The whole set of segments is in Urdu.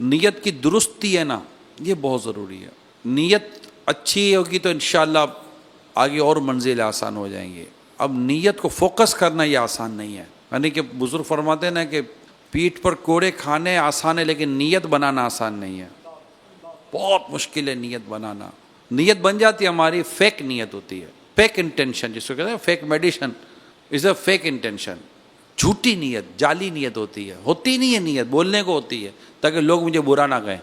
نیت کی درستی ہے نا، یہ بہت ضروری ہے. نیت اچھی ہوگی تو انشاءاللہ آگے اور منزل آسان ہو جائیں گے. اب نیت کو فوکس کرنا یہ آسان نہیں ہے. یعنی کہ بزرگ فرماتے ہیں نا کہ پیٹھ پر کوڑے کھانے آسان ہے لیکن نیت بنانا آسان نہیں ہے. بہت مشکل ہے نیت بنانا. نیت بن جاتی ہے ہماری، فیک نیت ہوتی ہے، فیک انٹینشن جس کو کہتے ہیں fake meditation is a fake intention. جھوٹی نیت، جعلی نیت ہوتی ہے، ہوتی نہیں ہے نیت، بولنے کو ہوتی ہے تاکہ لوگ مجھے برا نہ کہیں،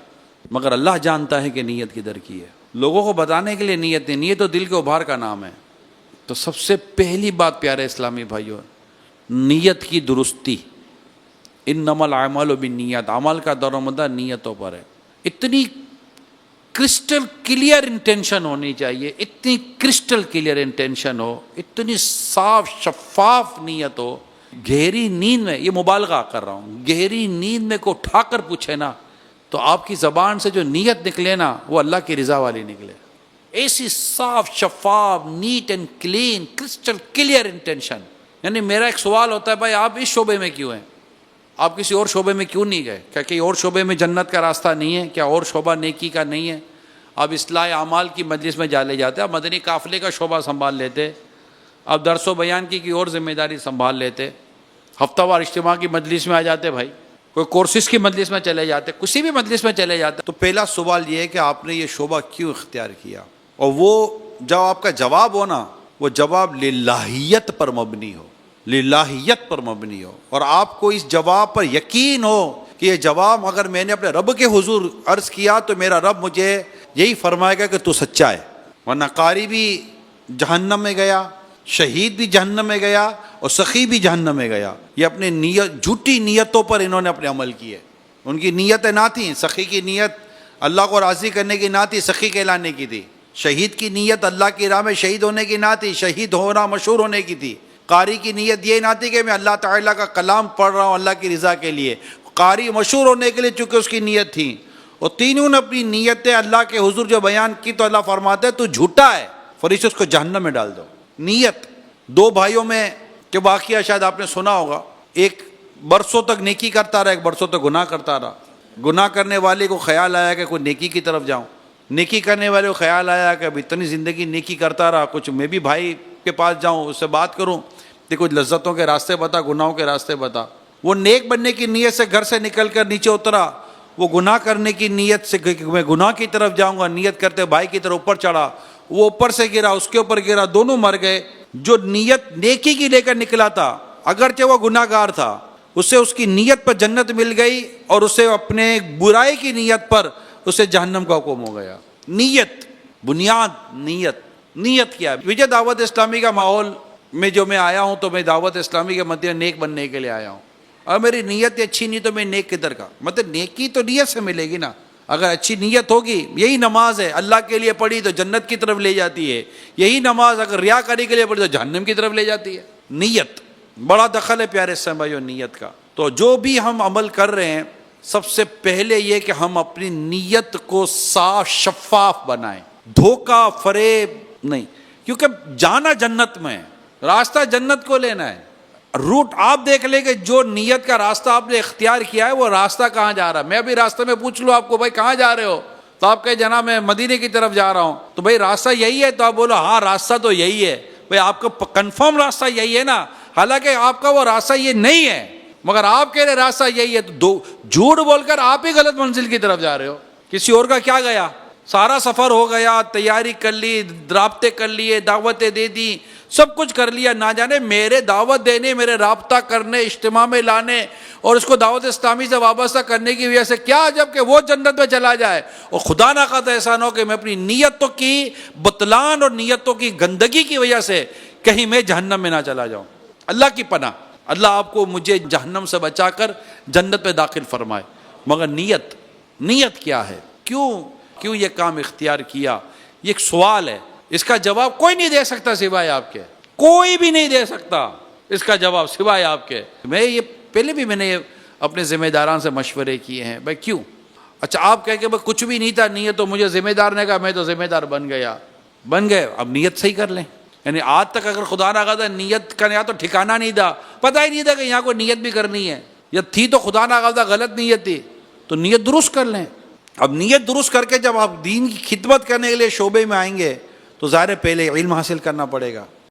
مگر اللہ جانتا ہے کہ نیت کدھر کی ہے. لوگوں کو بتانے کے لیے نیت نہیں، نیت تو دل کے ابھار کا نام ہے. تو سب سے پہلی بات پیارے اسلامی بھائیوں، نیت کی درستی. انما الاعمال بالنیات، عمل کا دار و مدار نیتوں پر ہے. اتنی کرسٹل کلیئر انٹینشن ہونی چاہیے، اتنی کرسٹل کلیئر انٹینشن ہو، اتنی صاف شفاف نیت ہو. گہری نیند میں، یہ مبالغہ کر رہا ہوں، گہری نیند میں کو اٹھا کر پوچھے نا تو آپ کی زبان سے جو نیت نکلے نا وہ اللہ کی رضا والی نکلے. ایسی صاف شفاف، neat and clean, crystal clear intention. یعنی میرا ایک سوال ہوتا ہے، بھائی آپ اس شعبے میں کیوں ہیں؟ آپ کسی اور شعبے میں کیوں نہیں گئے؟ کیا کہیں اور شعبے میں جنت کا راستہ نہیں ہے؟ کیا اور شعبہ نیکی کا نہیں ہے؟ آپ اصلاح اعمال کی مجلس میں لے جاتے، آپ مدنی قافلے کا شعبہ سنبھال لیتے، آپ درس و بیان کی اور ذمہ داری سنبھال لیتے، ہفتہ وار اجتماع کی مجلس میں آ جاتے، بھائی کوئی کورسز کی مجلس میں چلے جاتے، کسی بھی مجلس میں چلے جاتے. تو پہلا سوال یہ ہے کہ آپ نے یہ شعبہ کیوں اختیار کیا؟ اور وہ جب آپ کا جواب ہو نا، وہ جواب للہیت پر مبنی ہو، للہیت پر مبنی ہو، اور آپ کو اس جواب پر یقین ہو کہ یہ جواب اگر میں نے اپنے رب کے حضور عرض کیا تو میرا رب مجھے یہی فرمائے گا کہ تو سچا ہے. ورنہ قاری بھی جہنم میں گیا، شہید بھی جہنم میں گیا، اور سخی بھی جہنم میں گیا. یہ اپنے نیت، جھوٹی نیتوں پر انہوں نے اپنے عمل کیے. ان کی نیتیں نہ تھیں. سخی کی نیت اللہ کو راضی کرنے کی نہ تھی، سخی کہلانے کی تھی. شہید کی نیت اللہ کی راہ میں شہید ہونے کی نہ تھی، شہید ہونا مشہور ہونے کی تھی. قاری کی نیت یہ نہ تھی کہ میں اللہ تعالیٰ کا کلام پڑھ رہا ہوں اللہ کی رضا کے لیے، قاری مشہور ہونے کے لیے چونکہ اس کی نیت تھی. اور تینوں نے اپنی نیتیں اللہ کے حضور جو بیان کی تو اللہ فرماتے ہیں تو جھوٹا ہے، فرشتے اس کو جہنم میں ڈال دو. نیت. دو بھائیوں میں کہ واقعہ شاید آپ نے سنا ہوگا، ایک برسوں تک نیکی کرتا رہا، ایک برسوں تک گناہ کرتا رہا. گناہ کرنے والے کو خیال آیا کہ کوئی نیکی کی طرف جاؤں، نیکی کرنے والے کو خیال آیا کہ اب اتنی زندگی نیکی کرتا رہا، کچھ میں بھی بھائی کے پاس جاؤں، اس سے بات کروں، دیکھو لذتوں کے راستے بتا، گناہوں کے راستے بتا. وہ نیک بننے کی نیت سے گھر سے نکل کر نیچے اترا، وہ گناہ کرنے کی نیت سے کہ میں گناہ کی طرف جاؤں گا نیت کرتے بھائی کی طرف اوپر چڑھا، وہ اوپر سے گرا، اس کے اوپر گرا، دونوں مر گئے. جو نیت نیکی کی لے کر نکلا تھا اگرچہ وہ گناہ گار تھا، اسے اس کی نیت پر جنت مل گئی، اور اسے اپنے برائی کی نیت پر اسے جہنم کا حکم ہو گیا. نیت بنیاد. نیت کیا ہے؟ وجہ دعوت اسلامی کا ماحول میں جو میں آیا ہوں تو میں دعوت اسلامی کے مدینہ نیک بننے کے لیے آیا ہوں. اور میری نیت اچھی نہیں تو میں نیک کدھر کا؟ مطلب نیکی تو نیت سے ملے گی نا. اگر اچھی نیت ہوگی، یہی نماز ہے اللہ کے لیے پڑھی تو جنت کی طرف لے جاتی ہے، یہی نماز اگر ریاکاری کے لیے پڑھی تو جہنم کی طرف لے جاتی ہے. نیت بڑا دخل ہے پیارے بھائیوں نیت کا. تو جو بھی ہم عمل کر رہے ہیں سب سے پہلے یہ کہ ہم اپنی نیت کو صاف شفاف بنائیں، دھوکہ فریب نہیں، کیونکہ جانا جنت میں، راستہ جنت کو لینا ہے. روٹ آپ دیکھ لیں کہ جو نیت کا راستہ آپ نے اختیار کیا ہے وہ راستہ کہاں جا رہا ہے. میں ابھی راستے میں پوچھ لوں آپ کو، بھائی کہاں جا رہے ہو؟ تو آپ کہیں جناب میں مدینے کی طرف جا رہا ہوں. تو بھائی راستہ یہی ہے؟ تو آپ بولو ہاں راستہ تو یہی ہے. بھائی آپ کا کنفرم راستہ یہی ہے نا؟ حالانکہ آپ کا وہ راستہ یہ نہیں ہے، مگر آپ کہہ رہے راستہ یہی ہے. تو جھوٹ بول کر آپ ہی غلط منزل کی طرف جا رہے ہو. کسی اور کا کیا گیا؟ سارا سفر ہو گیا، تیاری کر لی، رابطے کر لیے، دعوتیں دے دی، سب کچھ کر لیا، نہ جانے میرے دعوت دینے، میرے رابطہ کرنے، اجتماع میں لانے اور اس کو دعوت اسلامی سے وابستہ کرنے کی وجہ سے کیا عجب کہ وہ جنت میں چلا جائے، اور خدا نہ خواستہ ایسا نہ ہو کہ میں اپنی نیتوں کی بطلان اور نیتوں کی گندگی کی وجہ سے کہیں میں جہنم میں نہ چلا جاؤں. اللہ کی پناہ، اللہ آپ کو مجھے جہنم سے بچا کر جنت میں داخل فرمائے. مگر نیت کیا ہے؟ کیوں یہ کام اختیار کیا؟ یہ ایک سوال ہے، اس کا جواب کوئی نہیں دے سکتا سوائے آپ کے. کوئی بھی نہیں دے سکتا اس کا جواب سوائے آپ کے. یہ پہلے بھی میں نے اپنے ذمہ داران سے مشورے کیے ہیں. بھائی کیوں؟ اچھا آپ کہیں کہ بھائی کچھ بھی نہیں تھا نیت، تو مجھے ذمہ دار نے کہا میں تو ذمہ دار بن گئے. اب نیت صحیح کر لیں. یعنی آج تک اگر خدا نہ خواستہ نیت کا یا تو ٹھکانا نہیں تھا، پتہ ہی نہیں تھا کہ یہاں کوئی نیت بھی کرنی ہے، یا تھی تو خدا نہ خواستہ غلط نیت تھی. تو نیت درست کر لیں. اب نیت درست کر کے جب آپ دین کی خدمت کرنے کے لیے شعبے میں آئیں گے تو ظاہر ہے پہلے علم حاصل کرنا پڑے گا.